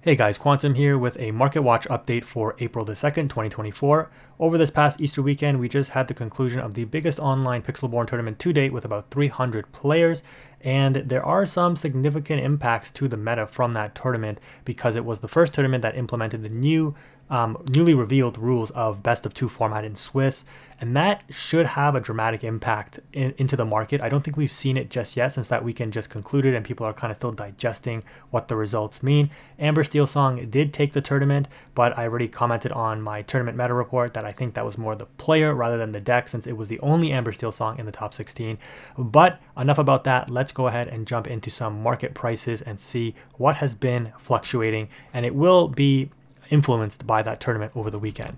Hey guys, Quantum here with a Market Watch update for April the 2nd, 2024. Over this past Easter weekend, we just had the conclusion of the biggest online Pixelborn tournament to date with about 300 players, and there are some significant impacts to the meta from that tournament because it was the first tournament that implemented the newly revealed rules of best of two format in Swiss, and that should have a dramatic impact into the market. I don't think we've seen it just yet since that weekend just concluded and people are kind of still digesting what the results mean. Amber Steelsong did take the tournament, but I already commented on my tournament meta report that I think that was more the player rather than the deck since it was the only Amber Steelsong in the top 16. But enough about that. Let's go ahead and jump into some market prices and see what has been fluctuating, and it will be influenced by that tournament over the weekend.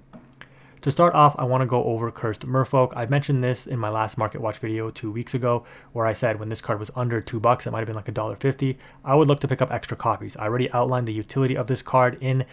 To start off, I want to go over Cursed Merfolk. I mentioned this in my last Market Watch video 2 weeks ago, where I said when this card was under $2, it might have been like $1.50, I would look to pick up extra copies. I already outlined the utility of this card in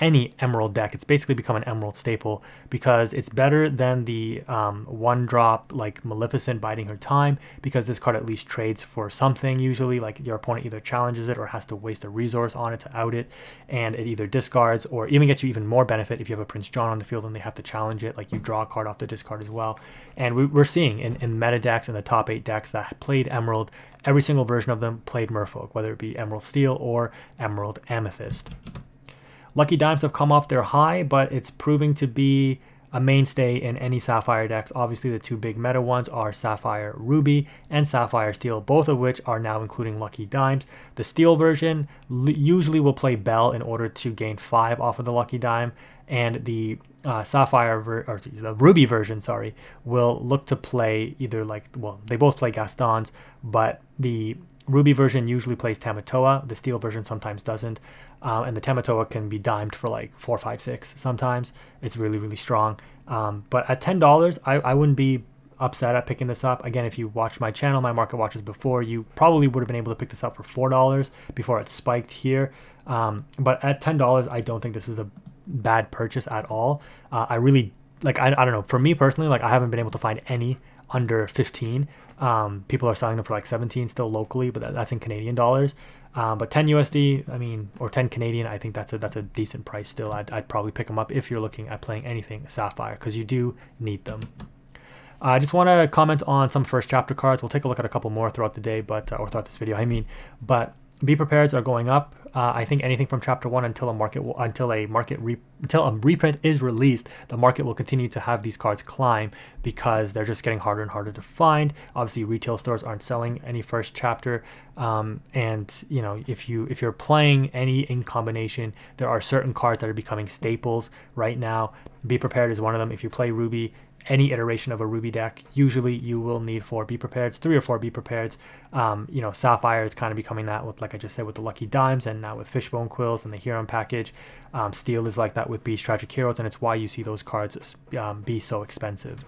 any emerald deck. It's basically become an emerald staple because it's better than the one drop like Maleficent biding her time, because this card at least trades for something usually, like your opponent either challenges it or has to waste a resource on it to out it, and it either discards or even gets you even more benefit if you have a Prince John on the field and they have to challenge it, like you draw a card off the discard as well. And we're seeing in meta decks, in the top 8 decks that played emerald, every single version of them played Merfolk, whether it be Emerald Steel or Emerald Amethyst. Lucky Dimes have come off their high, but it's proving to be a mainstay in any Sapphire decks. Obviously, the two big meta ones are Sapphire Ruby and Sapphire Steel, both of which are now including Lucky Dimes. The Steel version usually will play Bell in order to gain 5 off of the Lucky Dime, and the the Ruby version, will look to play either they both play Gastons, but the Ruby version usually plays Tamatoa. The Steel version sometimes doesn't. And the Tamatoa can be dimed for like 4, 5, 6 sometimes. It's really, really strong. But at $10, I wouldn't be upset at picking this up. Again, if you watched my channel, my market watches before, you probably would have been able to pick this up for $4 before it spiked here. But at $10, I don't think this is a bad purchase at all. I really, I don't know, for me personally, I haven't been able to find any under 15. People are selling them for like 17 still locally, but that's in Canadian dollars. But 10 USD, or 10 Canadian, I think that's a decent price still. I'd probably pick them up if you're looking at playing anything Sapphire, because you do need them. I just want to comment on some first chapter cards. We'll take a look at a couple more throughout the day, or throughout this video, but Be Prepareds are going up. I think anything from chapter 1 until a reprint is released, the market will continue to have these cards climb because they're just getting harder and harder to find. Obviously, retail stores aren't selling any first chapter, and if you're playing any in combination, there are certain cards that are becoming staples right now. Be Prepared is one of them. If you play Ruby, any iteration of a Ruby deck, usually you will need 4 Be Prepareds, 3 or 4 Be Prepareds. Sapphire is kind of becoming that with, like I just said, with the Lucky Dimes, and now with Fishbone Quills and the Hero package. Steel is like that with Beast Tragic Heroes, and it's why you see those cards be so expensive.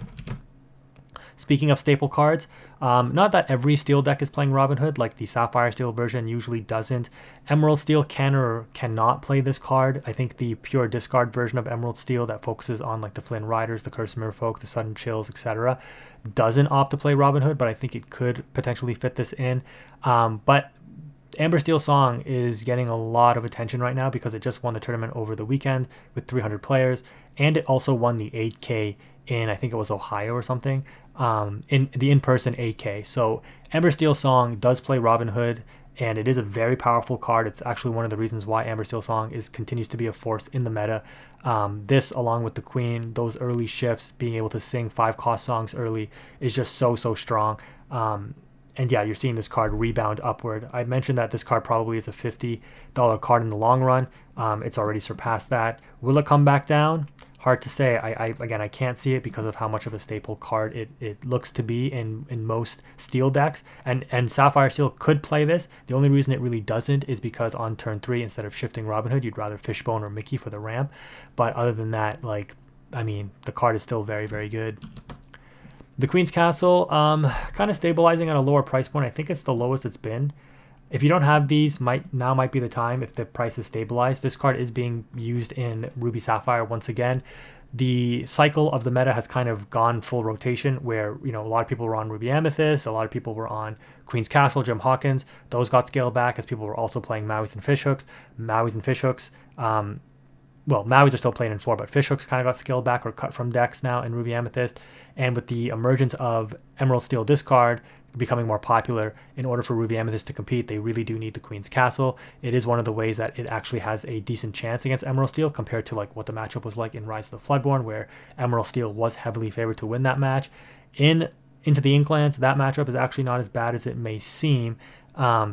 Speaking of staple cards, not that every Steel deck is playing Robin Hood, like the Sapphire Steel version usually doesn't. Emerald Steel can or cannot play this card. I think the pure discard version of Emerald Steel that focuses on like the Flynn Riders, the Cursed Merfolk, the Sudden Chills, etc., doesn't opt to play Robin Hood, but I think it could potentially fit this in. But Amber Steelsong is getting a lot of attention right now because it just won the tournament over the weekend with 300 players, and it also won the 8K in, I think it was Ohio or something, in the in-person 8K. So Amber Steelsong does play Robin Hood, and it is a very powerful card. It's actually one of the reasons why Amber Steelsong continues to be a force in the meta. This, along with the Queen, those early shifts, being able to sing 5-cost songs early is just so strong. And yeah, you're seeing this card rebound upward. I mentioned that this card probably is a $50 card in the long run. It's already surpassed that. Will it come back down? Hard to say. I can't see it because of how much of a staple card it looks to be in most Steel decks. And Sapphire Steel could play this. The only reason it really doesn't is because on turn 3, instead of shifting Robin Hood, you'd rather Fishbone or Mickey for the ramp. But other than that, the card is still very, very good. The Queen's Castle, kind of stabilizing at a lower price point. I think it's the lowest it's been. If you don't have these, now might be the time if the price is stabilized. This card is being used in Ruby Sapphire once again. the cycle of the meta has kind of gone full rotation where, a lot of people were on Ruby Amethyst, a lot of people were on Queen's Castle, Gem Hawkins. Those got scaled back as people were also playing Maui's and Fishhooks. Maui's are still playing in 4, but Fishhooks kind of got scaled back or cut from decks now in Ruby Amethyst. And with the emergence of Emerald Steel discard becoming more popular, in order for Ruby Amethyst to compete, they really do need the Queen's Castle. It is one of the ways that it actually has a decent chance against Emerald Steel compared to like what the matchup was like in Rise of the Floodborn, where Emerald Steel was heavily favored to win that match. Into the Inklands, that matchup is actually not as bad as it may seem.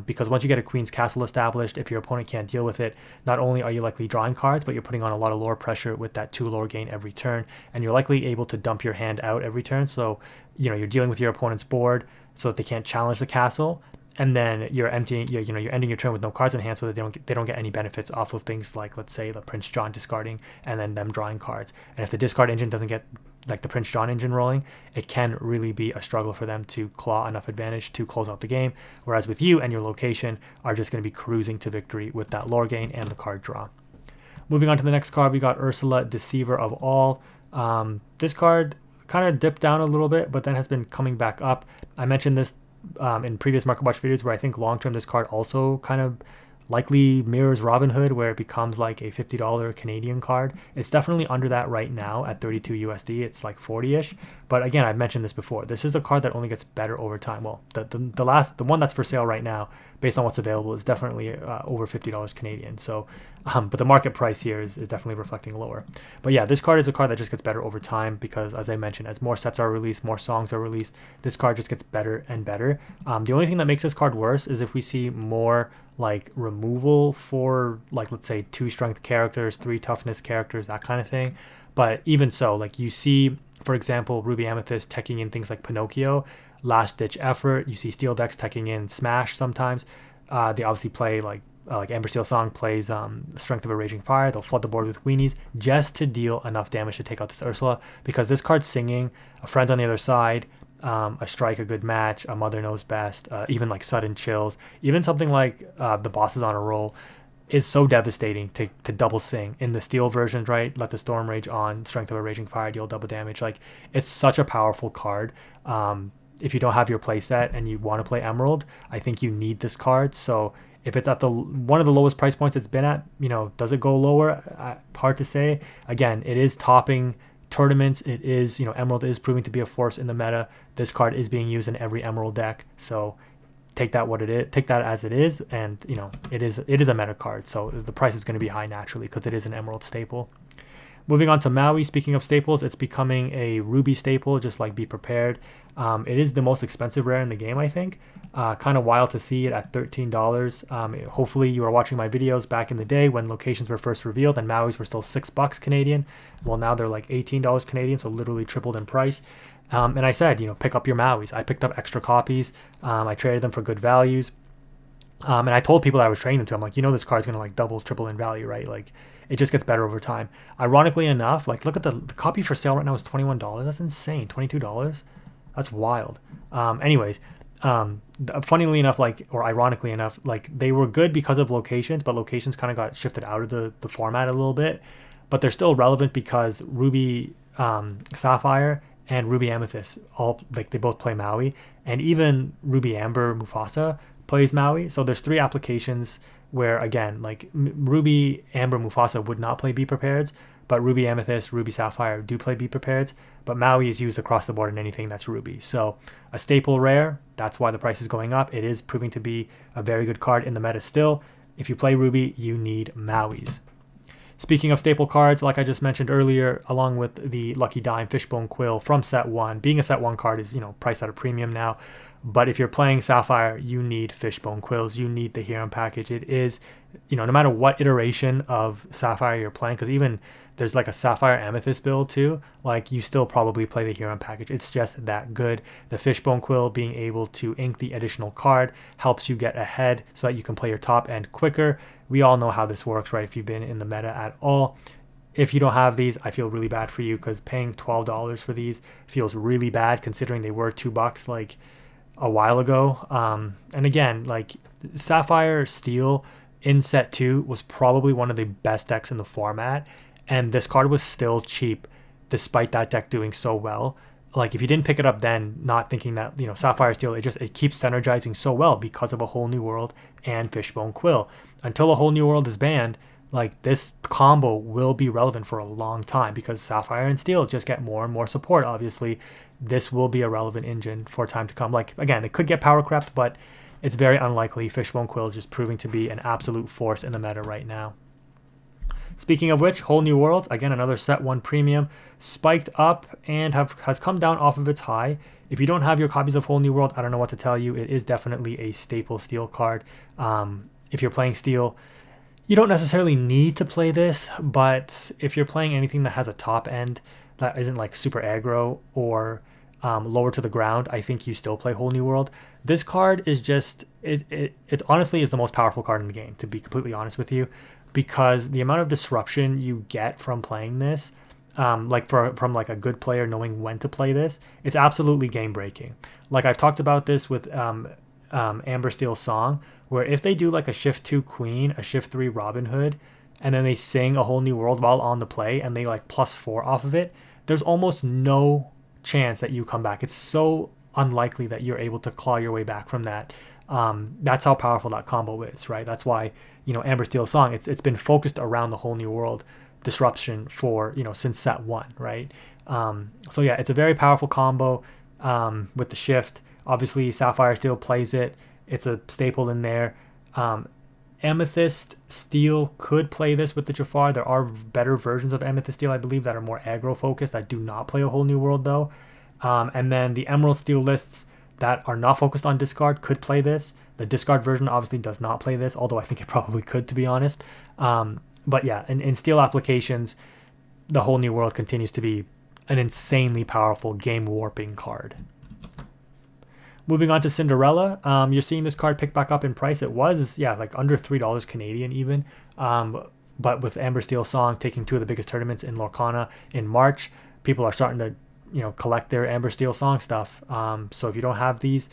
Because once you get a Queen's Castle established, if your opponent can't deal with it, not only are you likely drawing cards, but you're putting on a lot of lore pressure with that 2 lore gain every turn, and you're likely able to dump your hand out every turn. So, you're dealing with your opponent's board so that they can't challenge the castle, and then you're ending your turn with no cards in hand so that they don't get any benefits off of things like, let's say, the Prince John discarding and then them drawing cards. And if the discard engine doesn't get like the Prince John engine rolling, it can really be a struggle for them to claw enough advantage to close out the game. Whereas with you and your location are just going to be cruising to victory with that lore gain and the card draw. Moving on to the next card, we got Ursula, Deceiver of All. This card kind of dipped down a little bit, but then has been coming back up. I mentioned this in previous MarketWatch videos where I think long-term this card also kind of likely mirrors Robin Hood, where it becomes like a $50 Canadian card. It's definitely under that right now at 32 USD. It's like 40-ish. But again, I've mentioned this before. This is a card that only gets better over time. Well, the one that's for sale right now, based on what's available, is definitely over $50 Canadian. So, but the market price here is definitely reflecting lower. But yeah, this card is a card that just gets better over time because, as I mentioned, as more sets are released, more songs are released, this card just gets better and better. The only thing that makes this card worse is if we see more like removal for, like, let's say 2 strength characters, 3 toughness characters, that kind of thing. But even so, like, you see, for example, Ruby Amethyst teching in things like Pinocchio, Last Ditch Effort. You see Steel decks teching in Smash sometimes. They obviously play like Amber Steel Song plays Strength of a Raging Fire. They'll flood the board with weenies just to deal enough damage to take out this Ursula, because this card's singing a Friend's on the Other Side, a Strike, a Good Match, a Mother Knows Best, even like Sudden Chills, even something like The Boss is on a Roll is so devastating to double sing. In the Steel versions, right, Let the Storm Rage on, Strength of a Raging Fire, deal double damage. Like, it's such a powerful card. If you don't have your playset and you want to play Emerald, I think you need this card. So if it's at one of the lowest price points it's been at, does it go lower? Hard to say. Again, it is topping tournaments. It is, Emerald is proving to be a force in the meta. This card is being used in every Emerald deck. So take that as it is, and it is a meta card. So the price is going to be high naturally because it is an Emerald staple. Moving on to Maui, speaking of staples, it's becoming a Ruby staple, just like Be Prepared. It is the most expensive rare in the game, I think. Kind of wild to see it at $13. Hopefully you were watching my videos back in the day when locations were first revealed and Maui's were still $6 Canadian. Well, now they're like $18 Canadian, so literally tripled in price. And I said, pick up your Maui's. I picked up extra copies. I traded them for good values. And I told people that I was trading them to. I'm like, this card's going to like double, triple in value, right? Like, it just gets better over time. Ironically enough, like, look at the copy for sale right now is $21. That's insane. $22. That's wild. Anyways, funnily enough, or ironically enough, they were good because of locations, but locations kind of got shifted out of the format a little bit. But they're still relevant because Ruby Sapphire and Ruby Amethyst they both play Maui, and even Ruby Amber Mufasa plays Maui. So there's 3 applications where, again, like Ruby Amber Mufasa would not play Be Prepared, but Ruby Amethyst, Ruby Sapphire do play Be Prepared, but Maui is used across the board in anything that's Ruby. So a staple rare, that's why the price is going up. It is proving to be a very good card in the meta still. If you play Ruby, you need Maui's. Speaking of staple cards, like I just mentioned earlier, along with the Lucky Dime Fishbone Quill from set 1, being a set 1 card is, priced at a premium now. But if you're playing Sapphire, you need Fishbone Quills. You need the Hero package. It is, no matter what iteration of Sapphire you're playing, because even there's like a Sapphire Amethyst build too, like you still probably play the Hero package. It's just that good. The Fishbone Quill being able to ink the additional card helps you get ahead so that you can play your top end quicker. We all know how this works, right? If you've been in the meta at all. If you don't have these, I feel really bad for you because paying $12 for these feels really bad considering they were $2 like a while ago. And again, like Sapphire Steel in set 2 was probably one of the best decks in the format, and this card was still cheap despite that deck doing so well. Like, if you didn't pick it up then, not thinking that, Sapphire Steel, it keeps synergizing so well because of A Whole New World and Fishbone Quill. Until A Whole New World is banned, like, this combo will be relevant for a long time because Sapphire and Steel just get more and more support. Obviously, this will be a relevant engine for time to come. Like, again, it could get power crept, but it's very unlikely. Fishbone Quill is just proving to be an absolute force in the meta right now. Speaking of which, Whole New World, again, another set 1 premium, spiked up and has come down off of its high. If you don't have your copies of Whole New World, I don't know what to tell you. It is definitely a staple Steel card. If you're playing Steel, you don't necessarily need to play this, but if you're playing anything that has a top end that isn't like super aggro or lower to the ground, I think you still play Whole New World. This card is just, it honestly is the most powerful card in the game, to be completely honest with you, because the amount of disruption you get from playing this, from like a good player knowing when to play this, it's absolutely game breaking. Like, I've talked about this with Amber Steel's Song, where if they do like a shift 2 Queen, a shift 3 Robin Hood, and then they sing A Whole New World while on the play and they like +4 off of it, there's almost no chance that you come back. It's so unlikely that you're able to claw your way back from that. That's how powerful that combo is, right? That's why, Amber Steel's Song, it's been focused around the Whole New World disruption for, since set 1, right? So yeah, it's a very powerful combo with the shift. Obviously, Sapphire Steel plays it. It's a staple in there. Amethyst Steel could play this with the Jafar. There are better versions of Amethyst Steel, I believe, that are more aggro focused, that do not play A Whole New World though. And then the Emerald Steel lists that are not focused on discard could play this. The discard version obviously does not play this, although I think it probably could, to be honest. But yeah, in Steel applications, the Whole New World continues to be an insanely powerful game warping card. Moving on to Cinderella, you're seeing this card pick back up in price. It was, like under $3 Canadian even. But with Amber Steel's Song taking 2 of the biggest tournaments in Lorcana in March, people are starting to, collect their Amber Steel Song stuff. So if you don't have these,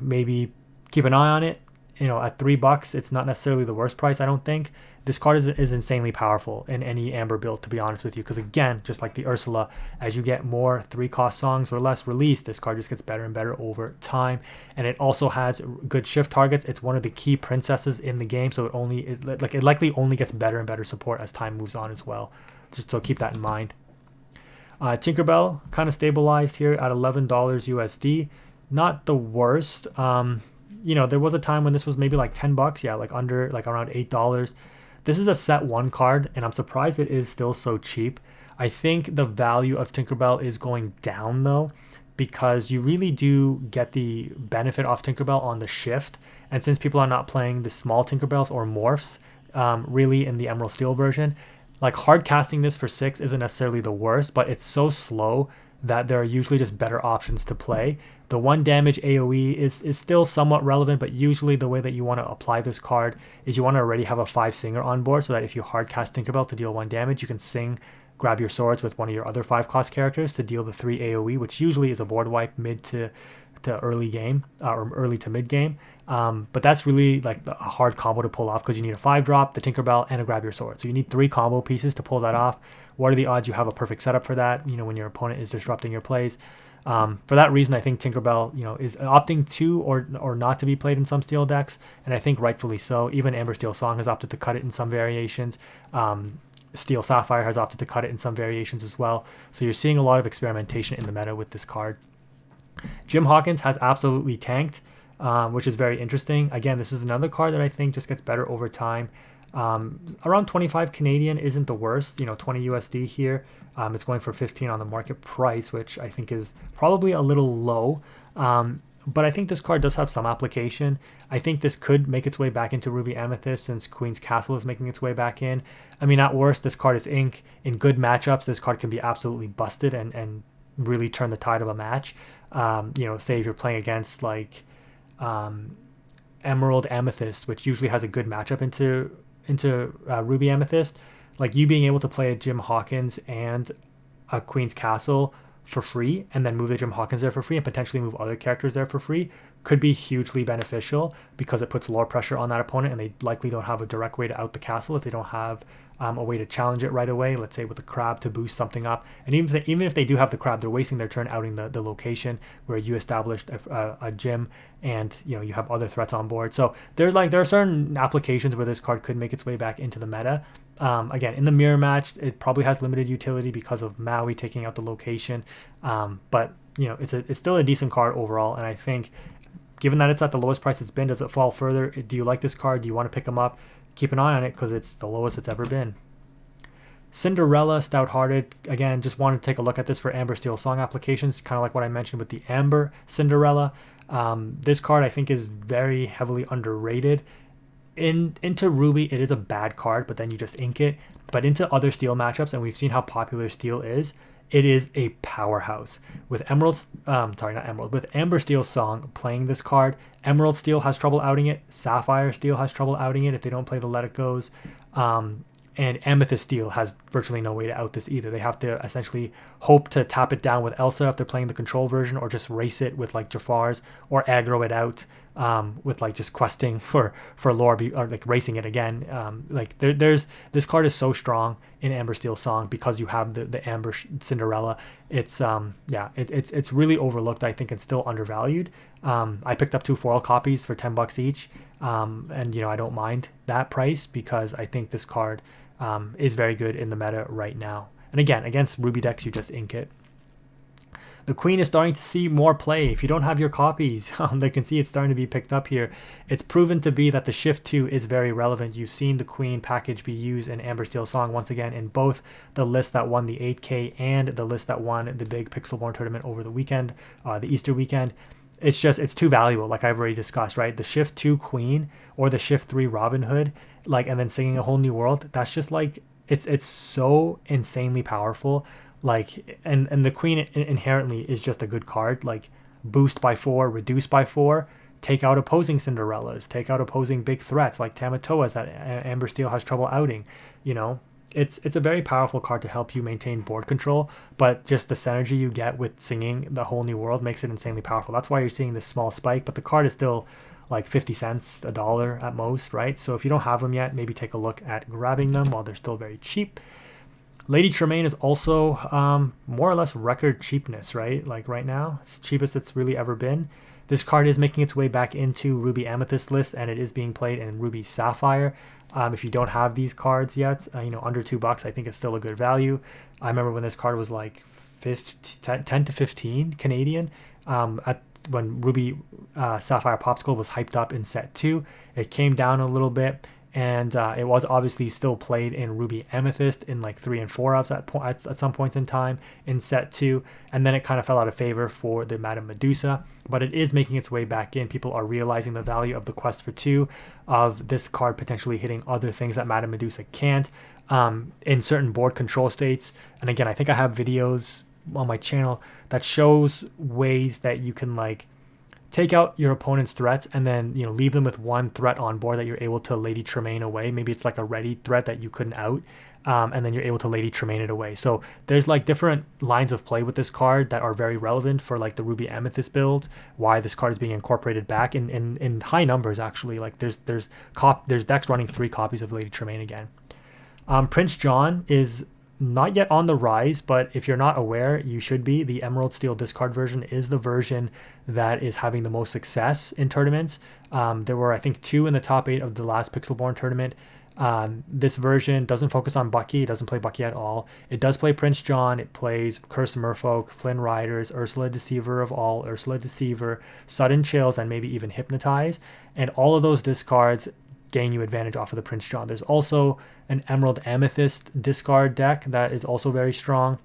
maybe keep an eye on it. At $3, it's not necessarily the worst price, I don't think. This card is insanely powerful in any Amber build, to be honest with you, because again, just like the Ursula, as you get more 3-cost songs or less released, this card just gets better and better over time. And it also has good shift targets. It's one of the key princesses in the game, so it likely only gets better and better support as time moves on as well. So keep that in mind. Tinkerbell kind of stabilized here at $11 USD. Not the worst. There was a time when this was maybe like $10, like around $8. This is a set 1 card, and I'm surprised it is still so cheap. I think the value of Tinkerbell is going down though, because you really do get the benefit off Tinkerbell on the shift. And since people are not playing the small Tinkerbells or morphs really in the Emerald Steel version, like hard casting this for 6 isn't necessarily the worst, but it's so slow that there are usually just better options to play. The 1 damage AoE is still somewhat relevant, but usually the way that you want to apply this card is you want to already have a 5 singer on board, so that if you hard cast Tinkerbell to deal 1 damage, you can sing Grab Your Swords with one of your other 5-cost characters to deal the 3 AoE, which usually is a board wipe mid to early game or early to mid game. But that's really like a hard combo to pull off, because you need a 5-drop, the Tinkerbell, and a Grab Your Sword. So you need 3 combo pieces to pull that off. What are the odds you have a perfect setup for that, when your opponent is disrupting your plays? For that reason, I think Tinkerbell, is opting to or not to be played in some Steel decks, and I think rightfully so. Even Amber Steel Song has opted to cut it in some variations. Steel Sapphire has opted to cut it in some variations as well. So you're seeing a lot of experimentation in the meta with this card. Jim Hawkins has absolutely tanked, which is very interesting. Again, this is another card that I think just gets better over time. Around 25 Canadian isn't the worst, 20 USD here. It's going for 15 on the market price, which I think is probably a little low. But I think this card does have some application. I think this could make its way back into Ruby Amethyst, since Queen's Castle is making its way back in. I mean, at worst, this card is ink. In good matchups, this card can be absolutely busted and really turn the tide of a match. Say if you're playing against like Emerald Amethyst, which usually has a good matchup into Ruby Amethyst, like you being able to play a Jim Hawkins and a Queen's Castle for free, and then move the Jim Hawkins there for free, and potentially move other characters there for free, could be hugely beneficial because it puts lore pressure on that opponent, and they likely don't have a direct way to out the castle if they don't have a way to challenge it right away, let's say with a crab to boost something up. And even if they do have the crab, they're wasting their turn outing the location where you established a gym, and you have other threats on board. So there are certain applications where this card could make its way back into the meta. Again, in the mirror match, it probably has limited utility because of Maui taking out the location, but it's still a decent card overall. And I think, given that it's at the lowest price it's been, does it fall further? Do you like this card? Do you want to pick them up? Keep an eye on it because it's the lowest it's ever been. Cinderella, Stouthearted. Again, just wanted to take a look at this for Amber Steel Song applications, kind of like what I mentioned with the Amber Cinderella. This card I think is very heavily underrated. Into Ruby, it is a bad card, but then you just ink it. But into other Steel matchups, and we've seen how popular Steel is, it is a powerhouse. With with Amber Steel Song playing this card, Emerald Steel has trouble outing it, Sapphire Steel has trouble outing it if they don't play the Let It Goes, and Amethyst Steel has virtually no way to out this either. They have to essentially hope to tap it down with Elsa if they're playing the control version, or just race it with like Jafar's, or aggro it out with like just questing for lore, or like racing it again. There's this card is so strong in Amber Steel Song because you have the Amber Cinderella. It's it's really overlooked, I think, and still undervalued. I picked up 2 foil copies for $10 each, and I don't mind that price because I think this card is very good in the meta right now. And again, against Ruby decks, you just ink it. The Queen is starting to see more play. If you don't have your copies, they can see it's starting to be picked up here. It's proven to be that the Shift 2 is very relevant. You've seen the Queen package be used in Amber Steel Song once again in both the list that won the 8K and the list that won the big Pixelborn tournament over the weekend, the Easter weekend. It's too valuable, like I've already discussed, right? The Shift 2 Queen or the Shift 3 Robin Hood, and then Singing a Whole New World, that's just it's so insanely powerful. And the Queen inherently is just a good card. Boost by 4, reduce by 4, take out opposing Cinderellas, take out opposing big threats like Tamatoas that Amber Steel has trouble outing. It's a very powerful card to help you maintain board control, but just the synergy you get with Singing the Whole New World makes it insanely powerful. That's why you're seeing this small spike, but the card is still like 50 cents, $1 at most, right? So if you don't have them yet, maybe take a look at grabbing them while they're still very cheap. Lady Traine is also more or less record cheapness, right? Like right now, it's the cheapest it's really ever been. This card is making its way back into Ruby Amethyst list, and it is being played in Ruby Sapphire. If you don't have these cards yet, under $2, I think it's still a good value. I remember when this card was like 10 to 15 Canadian. When Ruby Sapphire Popsicle was hyped up in set 2, it came down a little bit. And it was obviously still played in Ruby Amethyst in like 3 and 4 ups at some points in time in set 2, and then it kind of fell out of favor for the Madame Medusa, but it is making its way back in. People are realizing the value of the quest for 2, of this card potentially hitting other things that Madame Medusa can't in certain board control states. And again, I think I have videos on my channel that shows ways that you can take out your opponent's threats and then leave them with one threat on board that you're able to Lady Traine away. Maybe it's like a ready threat that you couldn't out, and then you're able to Lady Traine it away. So there's different lines of play with this card that are very relevant for the Ruby Amethyst build. Why this card is being incorporated back in high numbers actually. There's decks running 3 copies of Lady Traine again. Prince John is not yet on the rise, but if you're not aware, you should be. The Emerald Steel discard version is the version that is having the most success in tournaments. There were, I think, 2 in the top 8 of the last Pixelborn tournament. This version doesn't focus on Bucky. It doesn't play Bucky at all. It does play Prince John. It plays Cursed Merfolk, Flynn Riders, Ursula Deceiver of All, Ursula Deceiver, Sudden Chills, and maybe even Hypnotize. And all of those discards gain you advantage off of the Prince John. There's also an Emerald Amethyst discard deck that is also very strong,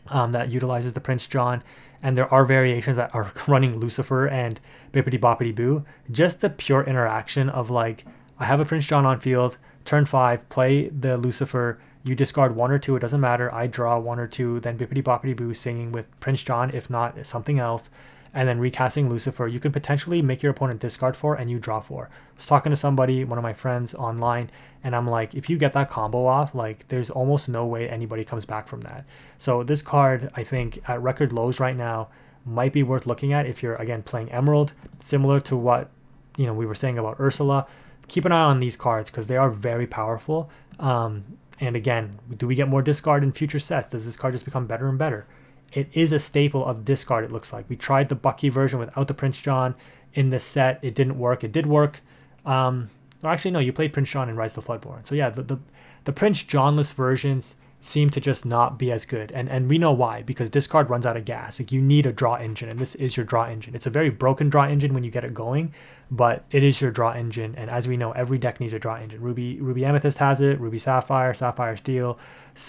that utilizes the Prince John, and there are variations that are running Lucifer and Bippity Boppity Boo. Just the pure interaction of I have a Prince John on field, turn 5, play the Lucifer, you discard 1 or 2, it doesn't matter, I draw 1 or 2, then Bippity Boppity Boo singing with Prince John, if not something else, and then recasting Lucifer, you can potentially make your opponent discard 4 and you draw 4. I was talking to somebody, one of my friends online, and I'm like, if you get that combo off, there's almost no way anybody comes back from that. So this card, I think, at record lows right now, might be worth looking at if you're, again, playing Emerald, similar to what, you know, we were saying about Ursula. Keep an eye on these cards because they are very powerful. And again, do we get more discard in future sets? Does this card just become better and better? It is a staple of discard, it looks like. We tried the Bucky version without the Prince John in this set. It didn't work. It did work. Or actually, no, you played Prince John in Rise of the Floodborn. So yeah, the Prince Johnless versions seem to just not be as good. And we know why, because discard runs out of gas. Like, you need a draw engine, and this is your draw engine. It's a very broken draw engine when you get it going, but it is your draw engine. And as we know, every deck needs a draw engine. Ruby Amethyst has it, Ruby Sapphire, Sapphire Steel,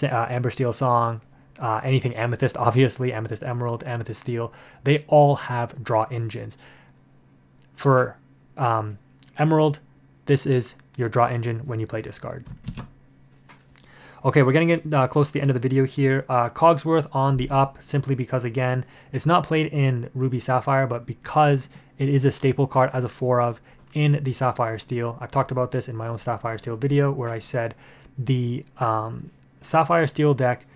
Amber Steel Song, anything Amethyst, obviously, Amethyst Emerald, Amethyst Steel. They all have draw engines. For Emerald, this is your draw engine when you play discard. Okay, we're getting close to the end of the video here. Cogsworth on the up, simply because, again, it's not played in Ruby Sapphire, but because it is a staple card as a 4-of in the Sapphire Steel. I've talked about this in my own Sapphire Steel video, where I said the Sapphire Steel deck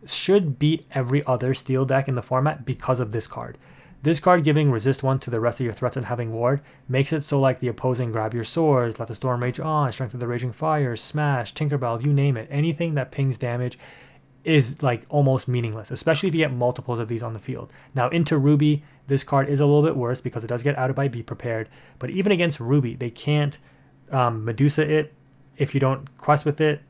should beat every other Steel deck in the format because of this card. This card giving resist 1 to the rest of your threats and having ward makes it so, like, the opposing grab your swords, let the storm rage on, strength of the raging fire, smash, Tinkerbell, you name it. Anything that pings damage is, like, almost meaningless, especially if you get multiples of these on the field. Now, into Ruby, this card is a little bit worse because it does get outed by Be Prepared, but even against Ruby, they can't Medusa it. If you don't quest with it,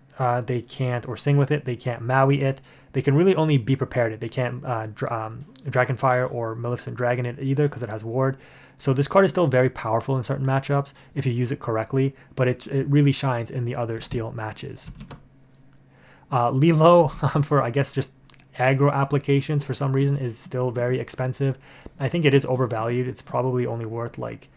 they can't, or sing with it, they can't Maui it. They can really only Be Prepared it. They can't Dragonfire or Maleficent Dragon it either because it has ward. So this card is still very powerful in certain matchups if you use it correctly, but it really shines in the other Steel matches. Lilo, for, I guess, just aggro applications for some reason, is still very expensive. I think it is overvalued. It's probably only worth like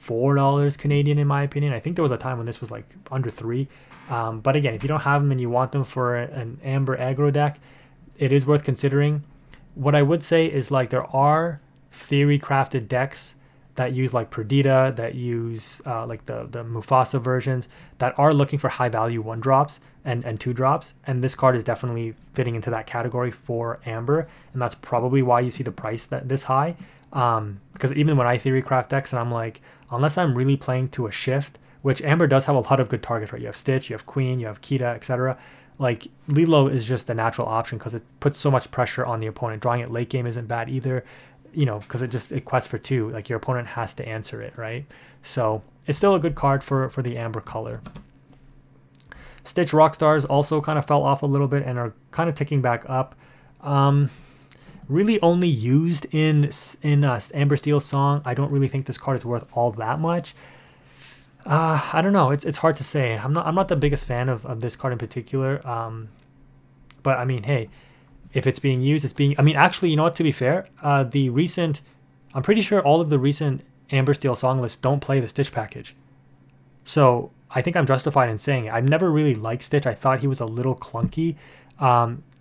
$4 Canadian in my opinion. I think there was a time when this was like under $3. But again, if you don't have them and you want them for an Amber aggro deck, it is worth considering. What I would say is, like, there are theory crafted decks that use like Perdita, that use like the Mufasa versions, that are looking for high value 1-drops and 2-drops, and this card is definitely fitting into that category for Amber, and that's probably why you see the price this high. Because even when I theory craft decks, and I'm like, unless I'm really playing to a shift, which Amber does have a lot of good targets, right? You have Stitch, you have Queen, you have Kita, etc. Like, Lilo is just a natural option because it puts so much pressure on the opponent. Drawing it late game isn't bad either, you know, because it quests for 2. Like, your opponent has to answer it, right? So it's still a good card for the Amber color. Stitch Rockstars also kind of fell off a little bit and are kind of ticking back up. Really only used in Amber Steel Song. I don't really think this card is worth all that much. I don't know. It's hard to say. I'm not the biggest fan of this card in particular. But I mean, hey, if it's being used, it's being. I mean, actually, you know what? To be fair, I'm pretty sure all of the recent Amber Steel Song lists don't play the Stitch package. So I think I'm justified in saying it. I've never really liked Stitch. I thought he was a little clunky.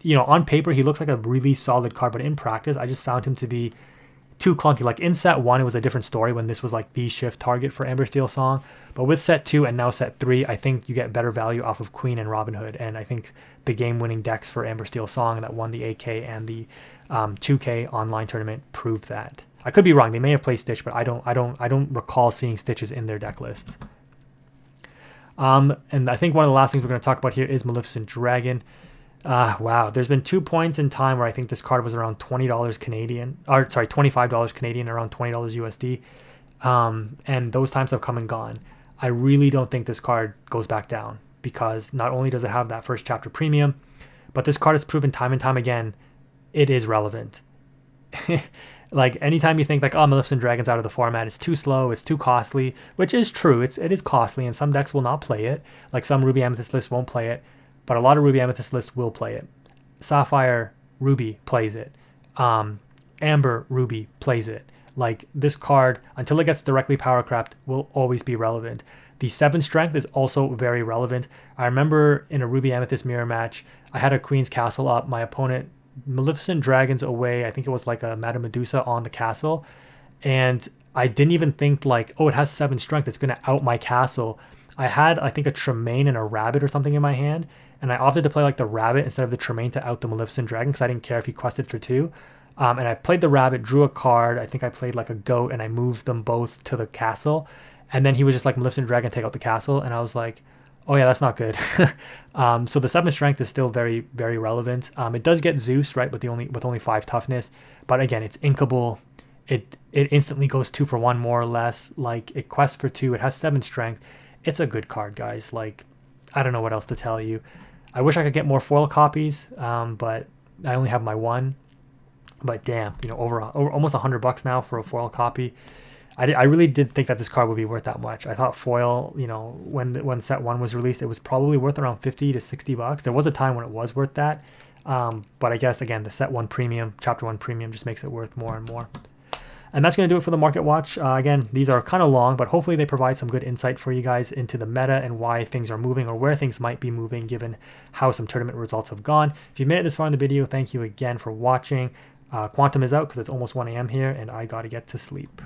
You know, on paper he looks like a really solid card, but in practice, I just found him to be too clunky. Like, in set 1, it was a different story when this was like the shift target for Amber Steel Song. But with set 2 and now set 3, I think you get better value off of Queen and Robin Hood. And I think the game-winning decks for Amber Steel Song that won the AK and the 2K online tournament proved that. I could be wrong. They may have played Stitch, but I don't recall seeing Stitches in their deck lists. And I think one of the last things we're going to talk about here is Maleficent Dragon. Wow, there's been 2 points in time where I think this card was around $20 Canadian, or sorry, $25 Canadian, around $20 USD. And those times have come and gone. I really don't think this card goes back down, because not only does it have that first chapter premium, but this card has proven time and time again it is relevant. Like, anytime you think like, oh, Maleficent Dragon's out of the format, it's too slow, it's too costly, which is true. It is costly, and some decks will not play it. Like, some Ruby Amethyst lists won't play it, but a lot of Ruby Amethyst lists will play it. Sapphire Ruby plays it. Amber Ruby plays it. Like, this card, until it gets directly power crept, will always be relevant. The 7 strength is also very relevant. I remember in a Ruby Amethyst mirror match, I had a Queen's Castle up. My opponent, Maleficent Dragon's away. I think it was like a Madame Medusa on the castle. And I didn't even think like, oh, it has 7 strength, it's going to out my castle. I had, I think, a Traine and a Rabbit or something in my hand, and I opted to play like the Rabbit instead of the Traine to out the Maleficent Dragon because I didn't care if he quested for 2. And I played the rabbit, drew a card. I think I played like a goat, and I moved them both to the castle. And then he was just like, Maleficent Dragon, take out the castle. And I was like, oh yeah, that's not good. So the 7 strength is still very, very relevant. It does get Zeus, right, with only 5 toughness. But again, it's inkable. It instantly goes 2 for 1 more or less. Like, it quests for 2. It has 7 strength. It's a good card, guys. Like, I don't know what else to tell you. I wish I could get more foil copies, but I only have my 1. But damn, you know, over almost $100 now for a foil copy. I really did think that this card would be worth that much. I thought foil, you know, when set 1 was released, it was probably worth around $50 to $60. There was a time when it was worth that. But I guess, again, the set 1 premium, chapter 1 premium just makes it worth more and more. And that's going to do it for the Market Watch. Again, these are kind of long, but hopefully they provide some good insight for you guys into the meta and why things are moving or where things might be moving given how some tournament results have gone. If you've made it this far in the video, thank you again for watching. Quantum is out because it's almost 1 a.m. here, and I got to get to sleep.